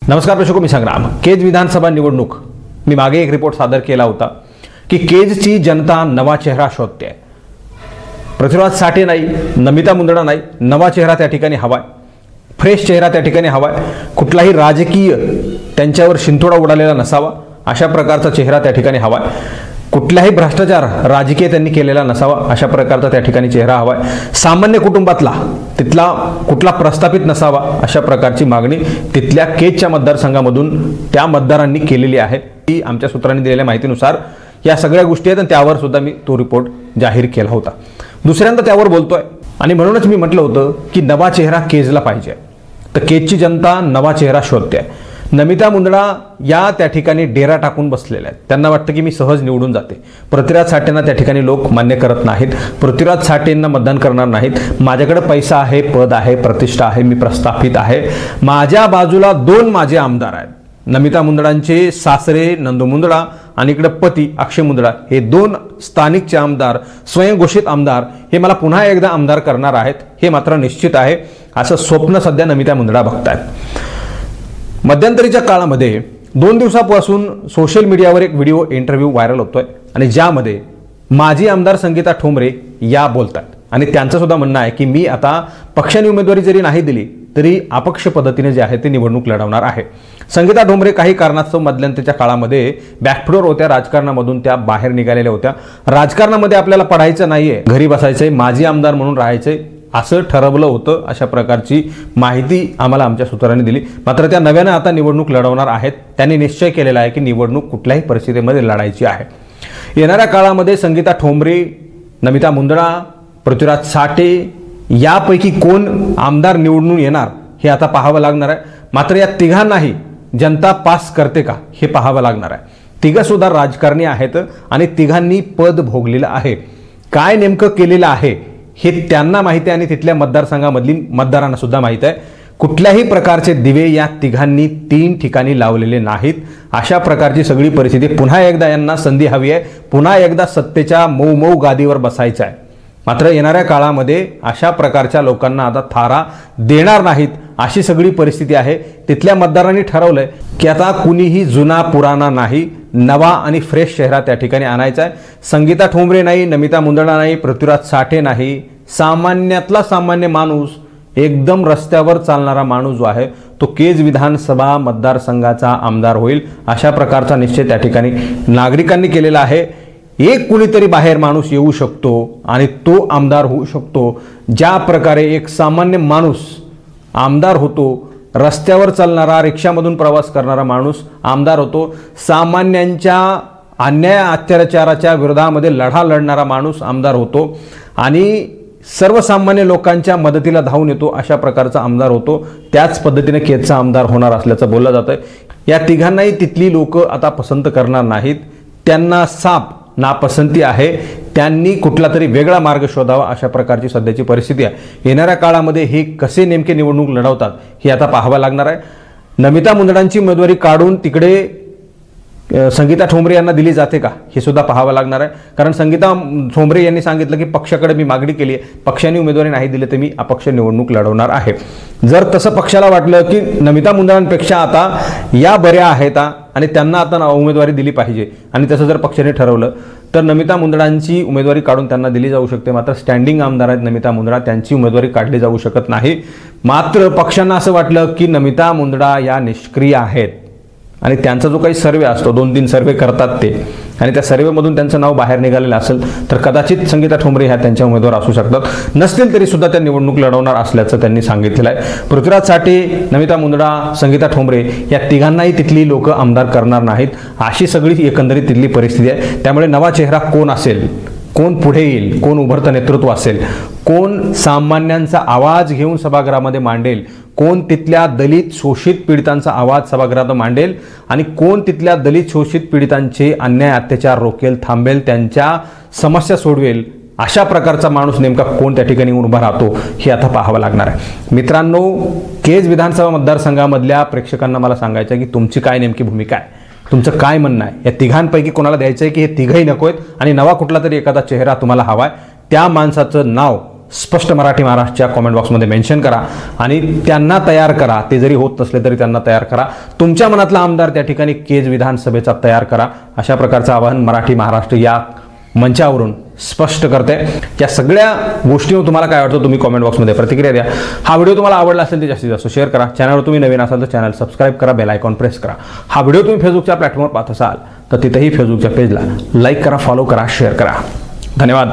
नमस्कार प्रेक्षको, मी संग्राम. केज विधानसभा निवडणूक मी मागे एक रिपोर्ट सादर केला होता की केजची जनता नवा चेहरा शोधते. पृथ्वीराज साठे नाही, नमिता मुंदडा नाही, नवा चेहरा त्या ठिकाणी हवाय, फ्रेश चेहरा त्या ठिकाणी हवाय. कुठलाही राजकीय त्यांच्यावर शिंतोडा उडालेला नसावा अशा प्रकारचा चेहरा त्या ठिकाणी हवाय. कुठलाही भ्रष्टाचार राजकीय त्यांनी केलेला नसावा अशा प्रकारचा त्या ठिकाणी चेहरा हवाय. सामान्य कुटुंबातला तिथला कुठला प्रस्थापित नसावा अशा प्रकारची मागणी तिथल्या केजच्या मतदारसंघामधून त्या मतदारांनी केलेली आहे. ही आमच्या सूत्रांनी दिलेल्या माहितीनुसार या सगळ्या गोष्टी आहेत आणि त्यावर सुद्धा मी तो रिपोर्ट जाहीर केला होता. दुसऱ्यांदा त्यावर बोलतोय आणि म्हणूनच मी म्हटलं होतं की नवा चेहरा केजला पाहिजे. तर केजची जनता नवा चेहरा शोधते. नमिता मुंदडा या त्या ठिकाणी डेरा टाकून बसलेल्या आहेत. त्यांना वाटतं की मी सहज निवडून जाते. पृथ्वीराज साठेंना त्या ठिकाणी लोक मान्य करत नाहीत. पृथ्वीराज साठेंना मतदान करणार नाहीत. माझ्याकडे पैसा आहे, पद आहे, प्रतिष्ठा आहे, मी प्रस्थापित आहे. माझ्या बाजूला दोन माझे आमदार आहेत. नमिता मुंदडांचे सासरे नंदू मुंदडा आणि इकडे पती अक्षय मुंदडा, हे दोन स्थानिकचे आमदार, स्वयंघोषित आमदार, हे मला पुन्हा एकदा आमदार करणार आहेत हे मात्र निश्चित आहे. असं स्वप्न सध्या नमिता मुंदडा बघतायत. मध्यंतरीच्या काळामध्ये 2 दिवसापासून सोशल मीडियावर एक व्हिडिओ इंटरव्ह्यू व्हायरल होतोय आणि ज्यामध्ये माजी आमदार संगीता ठोंबरे या बोलतात आणि त्यांचं सुद्धा म्हणणं आहे की मी आता पक्षाने उमेदवारी जरी नाही दिली तरी अपक्ष पद्धतीने जे आहे ते निवडणूक लढवणार आहे. संगीता ठोंबरे काही कारणास्तव मध्यंतरीच्या काळामध्ये बॅकफुटवर होत्या. राजकारणामधून त्या बाहेर निघालेल्या होत्या. राजकारणामध्ये आपल्याला पडायचं नाहीये, घरी बसायचंय, माजी आमदार म्हणून राहायचंय असं ठरवलं होतं. अशा प्रकारची माहिती आम्हाला आमच्या सूत्रांनी दिली. मात्र त्या नव्यानं आता निवडणूक लढवणार आहेत. त्यांनी निश्चय केलेला आहे की निवडणूक कुठल्याही परिस्थितीमध्ये लढायची आहे. येणाऱ्या काळामध्ये संगीता ठोंबरे, नमिता मुंदडा, पृथ्वीराज साठे यापैकी कोण आमदार निवडून येणार हे आता पाहावं लागणार आहे. मात्र या तिघांनाही जनता पास करते का हे पाहावं लागणार आहे. तिघं सुद्धा राजकारणी आहेत आणि तिघांनी पद भोगलेलं आहे. काय नेमकं केलेलं आहे हे त्यांना माहिती आहे आणि तिथल्या मतदारसंघामधील मतदारांना सुद्धा माहिती आहे. कुठल्याही प्रकारचे दिवे या तिघांनी 3 ठिकाणी लावलेले नाहीत. अशा प्रकारची सगळी परिस्थिती. पुन्हा एकदा यांना संधी हवी आहे. पुन्हा एकदा सत्तेच्या मऊ मऊ गादीवर बसायचं आहे. मात्र येणाऱ्या काळामध्ये अशा प्रकारच्या लोकांना आता थारा देणार नाहीत अशी सगळी परिस्थिती आहे. तिथल्या मतदारांनी ठरवलंय की आता कुणीही जुना पुराणा नाही, नवा आणि फ्रेश चेहरा त्या ठिकाणी आणायचा आहे. संगीता ठोंबरे नाही, नमिता मुंदडा नाही, पृथ्वीराज साठे नाही, सामान्यातला सामान्य माणूस, एकदम रस्त्यावर चालणारा माणूस जो आहे तो केज विधानसभा मतदारसंघाचा आमदार होईल अशा प्रकारचा निश्चय त्या ठिकाणी नागरिकांनी केलेला आहे. एक कुणीतरी बाहेर माणूस येऊ शकतो आणि तो आमदार होऊ शकतो. ज्या प्रकारे एक सामान्य माणूस आमदार होतो, रस्त्यावर चालणारा, रिक्षामधून प्रवास करणारा माणूस आमदार होतो, सामान्यांच्या अन्याय अत्याचाराच्या विरोधामध्ये लढा लढणारा माणूस आमदार होतो आणि सर्वसामान्य लोकांच्या मदतीला धावून येतो अशा प्रकारचा आमदार होतो. त्याच पद्धतीने केजचा आमदार होणार असल्याचं बोललं जातं. या तिघांनाही तिथली लोक आता पसंत करणार नाहीत. त्यांना साफ नापसंती आहे. त्यांनी कुठला तरी वेगळा मार्ग शोधावा अशा प्रकारची सध्याची परिस्थिती आहे. येणाऱ्या काळामध्ये हे कसे नेमके निवडणूक लढवतात हे आता पाहावं लागणार आहे. नमिता मुंदडांची उमेदवारी काढून तिकडे संगीता ठोंबरे यांना दिली जाते का हे सुद्धा पाहावं लागणार आहे. कारण संगीता ठोंबरे यांनी सांगितलं की पक्षाकडे मी मागणी केली आहे, पक्षाने उमेदवारी नाही दिली तर मी अपक्ष निवडणूक लढवणार आहे. जर तसं पक्षाला वाटलं की नमिता मुंदडांपेक्षा आता या बऱ्या आहेत आणि त्यांना आता उमेदवारी दिली पाहिजे आणि तसं जर पक्षाने ठरवलं तर नमिता मुंदडांची उमेदवारी काढून त्यांना दिली जाऊ शकते. मात्र स्टँडिंग आमदार आहेत नमिता मुंदडा, त्यांची उमेदवारी काढली जाऊ शकत नाही. मात्र पक्षांना असं वाटलं की नमिता मुंदडा या निष्क्रिय आहेत आणि त्यांचा जो काही सर्वे असतो, 2-3 सर्वे करतात ते, आणि त्या सर्वेमधून त्यांचं नाव बाहेर निघालेलं असेल तर कदाचित संगीता ठोंबरे ह्या त्यांच्या उमेदवार असू शकतात. नसतील तरी सुद्धा त्या निवडणूक लढवणार असल्याचं त्यांनी सांगितलेलं आहे. पृथ्वीराज साठे, नमिता मुंदडा, संगीता ठोंबरे या तिघांनाही तिथली लोक आमदार करणार नाहीत अशी सगळी एकंदरीत तिथली परिस्थिती आहे. त्यामुळे नवा चेहरा कोण असेल, कोण पुढे येईल, कोण उभरतं नेतृत्व असेल, कोण सामान्यांचा आवाज घेऊन सभागृहामध्ये मांडेल, कोण तिथल्या दलित शोषित पीडितांचा आवाज सभागृहात मांडेल आणि कोण तिथल्या दलित शोषित पीडितांचे अन्याय अत्याचार रोखेल, थांबेल, त्यांच्या समस्या सोडवेल, अशा प्रकारचा माणूस नेमका कोण त्या ठिकाणी उभा राहतो हे आता पाहावं लागणार आहे. मित्रांनो, केज विधानसभा मतदारसंघामधल्या प्रेक्षकांना मला सांगायचं आहे की तुमची काय नेमकी भूमिका आहे, तुमचं काय म्हणणं आहे. या तिघांपैकी कोणाला द्यायचं आहे की हे तिघही नको आहेत आणि नवा कुठला तरी एखादा चेहरा तुम्हाला हवा आहे, त्या माणसाचं नाव स्पष्ट मराठी महाराष्ट्रच्या कॉमेंट बॉक्समध्ये मेन्शन करा आणि त्यांना तयार करा. ते जरी होत नसले तरी त्यांना तयार करा. तुमच्या मनातला आमदार त्या ठिकाणी केज विधानसभेचा तयार करा. अशा प्रकारचं आवाहन मराठी महाराष्ट्र या मंचावरून स्पष्ट करते. या सगळ्या गोष्टीवर तुम्हाला काय वाटतं तुम्ही कॉमेंट बॉक्समध्ये प्रतिक्रिया द्या. हा व्हिडिओ तुम्हाला आवडला असेल तर जास्तीत जास्त शेअर करा. चॅनलवर तुम्ही नवीन असाल तर चॅनल सबस्क्राईब करा, बेल आयकॉन प्रेस करा. हा व्हिडिओ तुम्ही फेसबुकच्या प्लॅटफॉर्मवर पाहत असाल तर तिथेही फेसबुकच्या पेजला लाईक करा, फॉलो करा, शेअर करा. धन्यवाद.